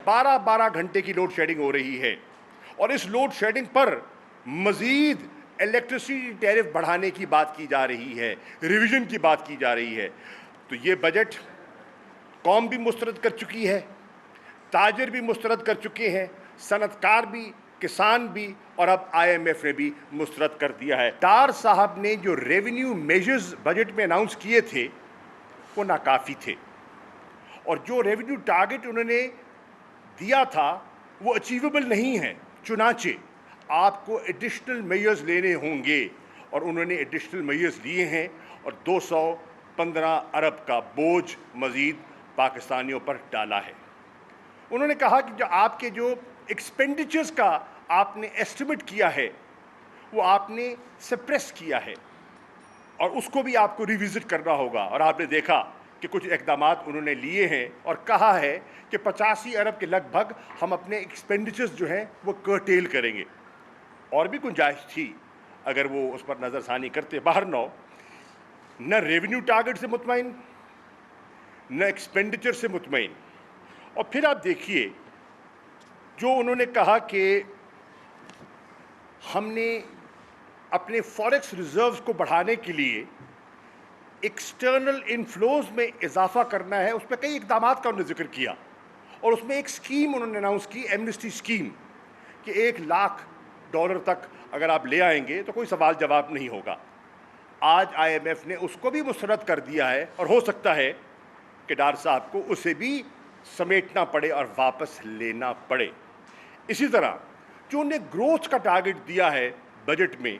12-12 घंटे की load shedding हो रही है, और इस लोड शेडिंग पर मजीद इलेक्ट्रिसिटी टैरिफ बढ़ाने की बात की जा रही है, रिवीजन की बात की जा रही है। तो ये बजट कौम भी मुस्तरद कर चुकी है, ताजिर भी मुस्तरद कर चुके हैं, सनतकार भी, किसान भी, और अब IMF ने भी मुस्तरद कर दिया है। डार साहब ने जो रेवेन्यू मेजर्स बजट में अनाउंस किए थे वो नाकाफ़ी थे, और जो रेवेन्यू टारगेट उन्होंने दिया था वो अचीवेबल नहीं है। चुनाचे आपको एडिशनल मेजर्स लेने होंगे, और उन्होंने एडिशनल मेजर्स लिए हैं, और 215 अरब का बोझ मज़ीद पाकिस्तानियों पर डाला है। उन्होंने कहा कि जो आपके एक्सपेंडिचर्स का आपने एस्टिमेट किया है वो आपने सप्रेस किया है, और उसको भी आपको रिविज़िट करना होगा। और आपने देखा कि कुछ इक़दामात उन्होंने लिए हैं और कहा है कि 85 अरब के लगभग हम अपने एक्सपेंडिचर्स जो हैं वो कर्टेल करेंगे। और भी गुंजाइश थी अगर वो उस पर नज़रसानी करते। बाहर न रेवेन्यू टारगेट से मुतमईन, न एक्सपेंडिचर से मुतमईन। और फिर आप देखिए जो उन्होंने कहा कि हमने अपने फॉरेक्स रिजर्व्स को बढ़ाने के लिए एक्सटर्नल इनफ्लोज में इजाफा करना है, उस पर कई इक़दामात का उन्होंने जिक्र किया, और उसमें एक स्कीम उन्होंने अनाउंस की, एमनेस्टी स्कीम, कि $1 लाख तक अगर आप ले आएंगे तो कोई सवाल जवाब नहीं होगा। आज IMF ने उसको भी मुस्तरद कर दिया है, और हो सकता है कि डार साहब को उसे भी समेटना पड़े और वापस लेना पड़े। इसी तरह जो उन्हें ग्रोथ का टारगेट दिया है बजट में,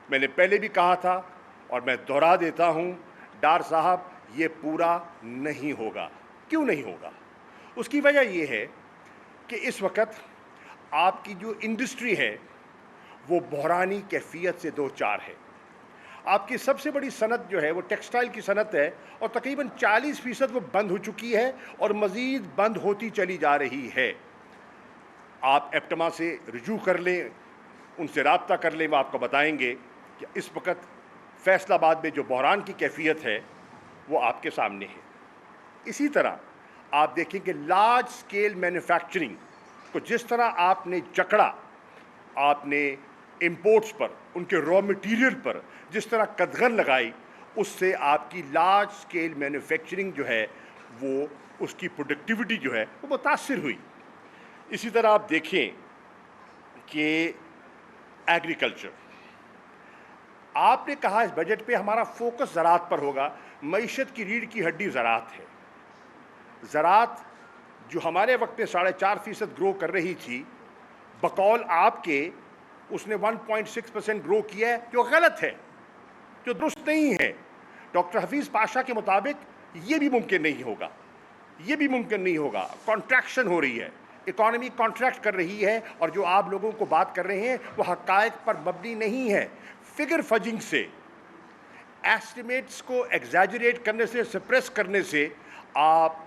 मैंने पहले भी कहा था और मैं दोहरा देता हूँ, डार साहब ये पूरा नहीं होगा। क्यों नहीं होगा? उसकी वजह ये है कि इस वक्त आपकी जो इंडस्ट्री है वो बहरानी कैफियत से दो चार है। आपकी सबसे बड़ी सनत जो है वो टेक्सटाइल की सनत है, और तकरीबन 40% वो बंद हो चुकी है और मज़ीद बंद होती चली जा रही है। आप एप्टमा से रुजू कर लें, उनसे रब्ता कर लें, वो आपको बताएंगे कि इस वक्त फैसलाबाद में जो बहरान की कैफियत है वो आपके सामने है। इसी तरह आप देखें कि लार्ज स्केल मैन्युफैक्चरिंग को जिस तरह आपने जकड़ा, आपने इंपोर्ट्स पर, उनके रॉ मटेरियल पर जिस तरह कदगन लगाई, उससे आपकी लार्ज स्केल मैन्युफैक्चरिंग जो है वो, उसकी प्रोडक्टिविटी जो है वो मुतासिर हुई। इसी तरह आप देखें कि एग्रीकल्चर, आपने कहा इस बजट पे हमारा फोकस ज़राअत पर होगा। मईशत की रीढ़ की हड्डी ज़राअत है। ज़राअत जो हमारे वक्त में 4.5% ग्रो कर रही थी, बकौल आपके उसने 1.6% ग्रो किया है, जो गलत है, जो दुरुस्त नहीं है। डॉक्टर हफीज़ पाशा के मुताबिक ये भी मुमकिन नहीं होगा, ये भी मुमकिन नहीं होगा। कॉन्ट्रैक्शन हो रही है, इकॉनमी कॉन्ट्रैक्ट कर रही है, और जो आप लोगों को बात कर रहे हैं वो हक़ाइक़ पर मबनी नहीं है। फिगर फजिंग से, एस्टिमेट्स को एग्जैजरेट करने से, सप्रेस करने से आप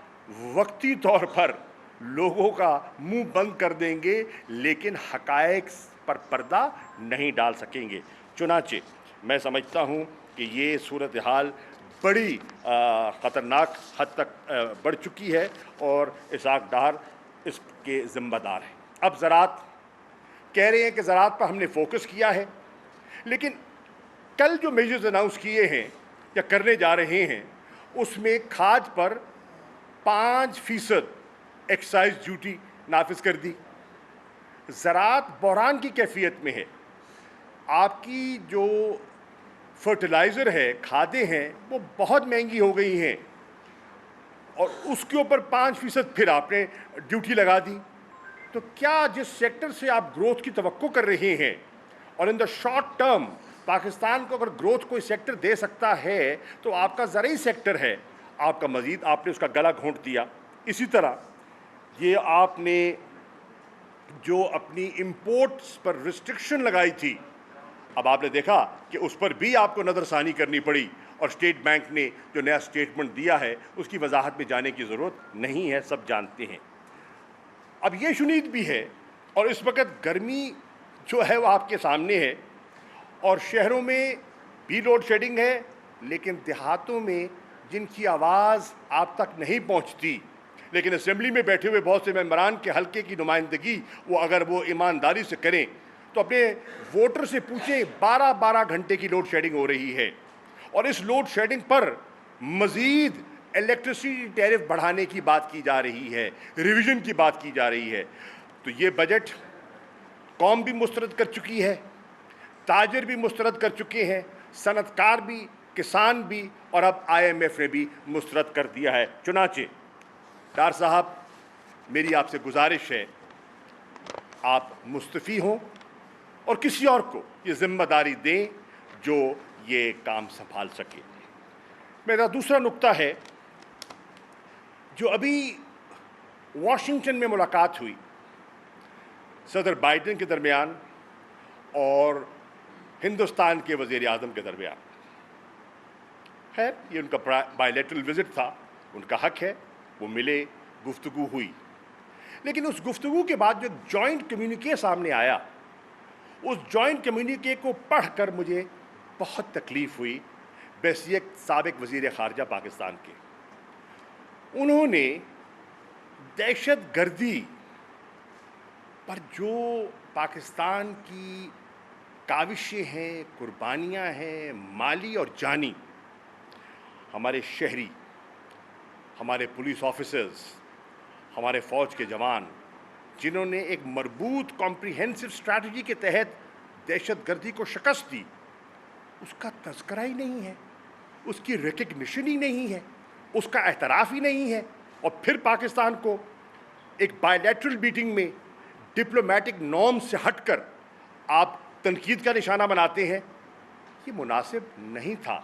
वक्ती तौर पर लोगों का मुंह बंद कर देंगे, लेकिन हक़ाइक़ पर पर्दा नहीं डाल सकेंगे। चुनाचे मैं समझता हूँ कि ये सूरत हाल बड़ी ख़तरनाक हद तक बढ़ चुकी है, और इसाक डार इसके ज़िम्मेदार है। अब ज़राअत कह रहे हैं कि ज़राअत पर हमने फोकस किया है, लेकिन कल जो मेजर्स अनाउंस किए हैं या करने जा रहे हैं, उसमें खाद पर 5% एक्साइज ड्यूटी नाफिज कर दी। ज़राअत बहरान की कैफियत में है। आपकी जो फर्टिलाइज़र है, खादें हैं, वो बहुत महंगी हो गई हैं, और उसके ऊपर 5% फिर आपने ड्यूटी लगा दी। तो क्या जिस सेक्टर से आप ग्रोथ की तवक्को कर रहे हैं, और in the short term Pakistan को अगर ग्रोथ कोई सेक्टर दे सकता है तो आपका ज़राई सेक्टर है, आपका मज़ीद आपने उसका गला घोंट दिया। इसी तरह ये आपने जो अपनी इंपोर्ट्स पर रिस्ट्रिक्शन लगाई थी, अब आपने देखा कि उस पर भी आपको नज़रसानी करनी पड़ी, और स्टेट बैंक ने जो नया स्टेटमेंट दिया है उसकी वजाहत में जाने की ज़रूरत नहीं है, सब जानते हैं। अब ये शुनीद भी है, और इस वक्त गर्मी जो है वो आपके सामने है, और शहरों में भी लोड शेडिंग है, लेकिन देहातों में जिनकी आवाज़ आप तक नहीं पहुंचती, لیکن اسمبلی میں بیٹھے ہوئے بہت سے ممبران کے حلقے کی نمائندگی اگر وہ ایمانداری سے کریں تو اپنے ووٹر سے پوچھیں 12 گھنٹے کی لوڈ شیڈنگ ہو رہی ہے، اور اس لوڈ شیڈنگ پر مزید الیکٹریسٹی ٹیرف بڑھانے کی بات کی جا رہی ہے، ریویژن کی بات کی جا رہی ہے۔ تو یہ بجٹ قوم بھی مسترد کر چکی ہے، تاجر بھی مسترد کر چکے ہیں، صنعت کار بھی، کسان بھی، اور اب IMF نے بھی مسترد کر دیا ہے۔ چنانچہ ڈار صاحب، میری آپ سے گزارش ہے، آپ مستعفی ہوں اور کسی اور کو یہ ذمہ داری دیں جو یہ کام سنبھال سکے۔ میرا دوسرا نقطہ ہے، جو ابھی واشنگٹن میں ملاقات ہوئی صدر بائیڈن کے درمیان اور ہندوستان کے وزیر اعظم کے درمیان، خیر یہ ان کا بائی لیٹرل وزٹ تھا، ان کا حق ہے، وہ ملے، گفتگو ہوئی، لیکن اس گفتگو کے بعد جو جوائنٹ کمیونیکے سامنے آیا، اس جوائنٹ کمیونیکے کو پڑھ کر مجھے بہت تکلیف ہوئی بحیثیت سابق وزیر خارجہ پاکستان کے۔ انہوں نے دہشت گردی پر جو پاکستان کی کاوشیں ہیں، قربانیاں ہیں، مالی اور جانی، ہمارے شہری، ہمارے پولیس آفیسرز، ہمارے فوج کے جوان، جنہوں نے ایک مربوط کمپریہنسو اسٹریٹجی کے تحت دہشت گردی کو شکست دی، اس کا تذکرہ ہی نہیں ہے، اس کی ریکگنیشن ہی نہیں ہے، اس کا اعتراف ہی نہیں ہے، اور پھر پاکستان کو ایک بائی لیٹرل میٹنگ میں ڈپلومیٹک نارم سے ہٹ کر آپ تنقید کا نشانہ بناتے ہیں۔ یہ مناسب نہیں تھا۔